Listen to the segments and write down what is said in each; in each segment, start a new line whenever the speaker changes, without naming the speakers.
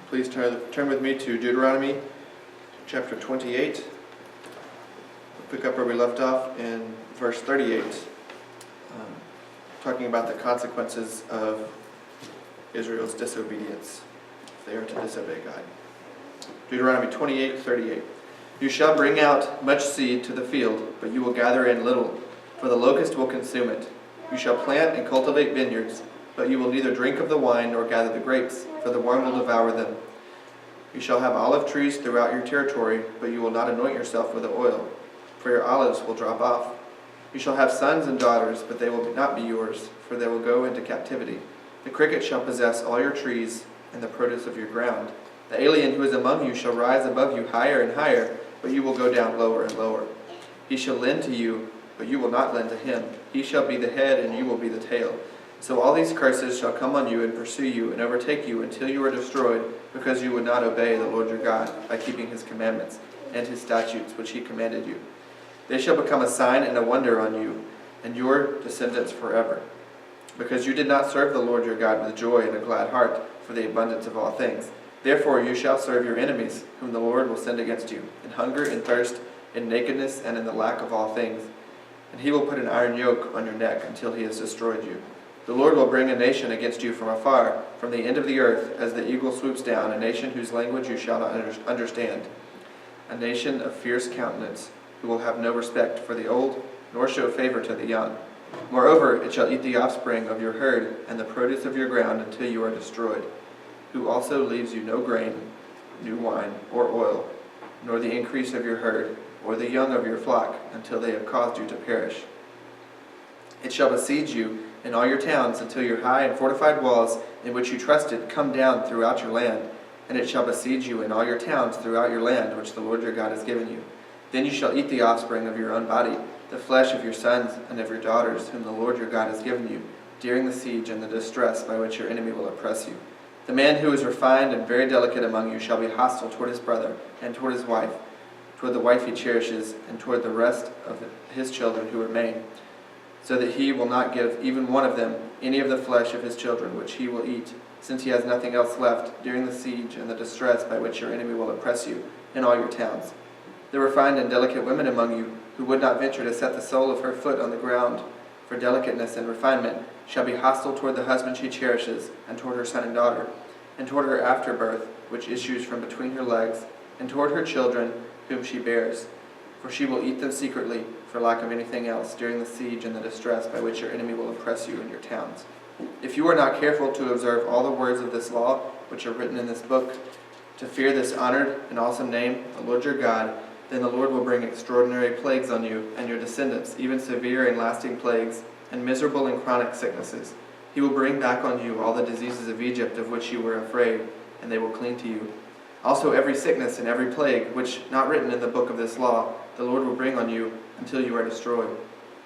Please turn with me to Deuteronomy chapter 28. We'll pick up where we left off in verse 38, talking about the consequences of Israel's disobedience if they are to disobey God. Deuteronomy 28:38. You shall bring out much seed to the field, but you will gather in little, for the locust will consume it. You shall plant and cultivate vineyards, but you will neither drink of the wine nor gather the grapes, for the worm will devour them. You shall have olive trees throughout your territory, but you will not anoint yourself with oil, for your olives will drop off. You shall have sons and daughters, but they will not be yours, for they will go into captivity. The cricket shall possess all your trees and the produce of your ground. The alien who is among you shall rise above you higher and higher, but you will go down lower and lower. He shall lend to you, but you will not lend to him. He shall be the head, and you will be the tail. So all these curses shall come on you and pursue you and overtake you until you are destroyed, because you would not obey the Lord your God by keeping his commandments and his statutes which he commanded you. They shall become a sign and a wonder on you and your descendants forever, because you did not serve the Lord your God with joy and a glad heart for the abundance of all things. Therefore you shall serve your enemies, whom the Lord will send against you, in hunger and thirst, in nakedness and in the lack of all things. And he will put an iron yoke on your neck until he has destroyed you. The Lord will bring a nation against you from afar, from the end of the earth, as the eagle swoops down, a nation whose language you shall not understand, a nation of fierce countenance, who will have no respect for the old, nor show favor to the young. Moreover, it shall eat the offspring of your herd and the produce of your ground until you are destroyed, who also leaves you no grain, new wine, or oil, nor the increase of your herd, or the young of your flock, until they have caused you to perish. It shall besiege you in all your towns until your high and fortified walls, in which you trusted, come down throughout your land. And it shall besiege you in all your towns throughout your land, which the Lord your God has given you. Then you shall eat the offspring of your own body, the flesh of your sons and of your daughters, whom the Lord your God has given you, during the siege and the distress by which your enemy will oppress you. The man who is refined and very delicate among you shall be hostile toward his brother and toward his wife, toward the wife he cherishes, and toward the rest of his children who remain, so that he will not give even one of them any of the flesh of his children, which he will eat, since he has nothing else left during the siege and the distress by which your enemy will oppress you in all your towns. The refined and delicate women among you, who would not venture to set the sole of her foot on the ground for delicateness and refinement, shall be hostile toward the husband she cherishes, and toward her son and daughter, and toward her afterbirth, which issues from between her legs, and toward her children, whom she bears. For she will eat them secretly, for lack of anything else, during the siege and the distress by which your enemy will oppress you in your towns. If you are not careful to observe all the words of this law, which are written in this book, to fear this honored and awesome name, the Lord your God, then the Lord will bring extraordinary plagues on you and your descendants, even severe and lasting plagues, and miserable and chronic sicknesses. He will bring back on you all the diseases of Egypt of which you were afraid, and they will cling to you. Also every sickness and every plague, which not written in the book of this law, the Lord will bring on you until you are destroyed.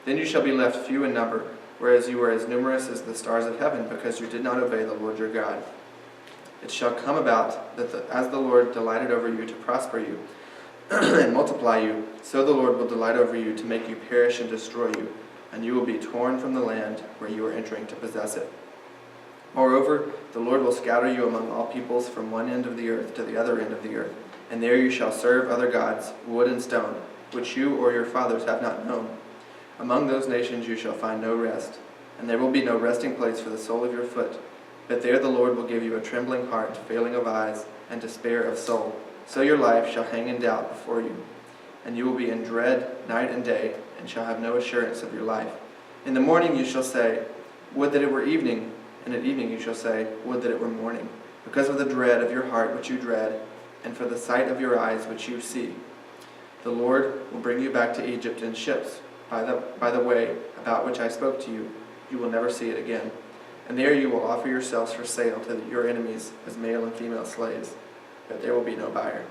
Then you shall be left few in number, whereas you were as numerous as the stars of heaven, because you did not obey the Lord your God. It shall come about that as the Lord delighted over you to prosper you and multiply you, so the Lord will delight over you to make you perish and destroy you, and you will be torn from the land where you are entering to possess it. Moreover, the Lord will scatter you among all peoples from one end of the earth to the other end of the earth, and there you shall serve other gods, wood and stone, which you or your fathers have not known. Among those nations you shall find no rest, and there will be no resting place for the sole of your foot. But there the Lord will give you a trembling heart, failing of eyes, and despair of soul. So your life shall hang in doubt before you, and you will be in dread night and day, and shall have no assurance of your life. In the morning you shall say, would that it were evening, and at evening you shall say, would that it were morning, because of the dread of your heart which you dread, and for the sight of your eyes which you see. The Lord will bring you back to Egypt in ships, by the way about which I spoke to you. You will never see it again. And there you will offer yourselves for sale to your enemies as male and female slaves, but there will be no buyer.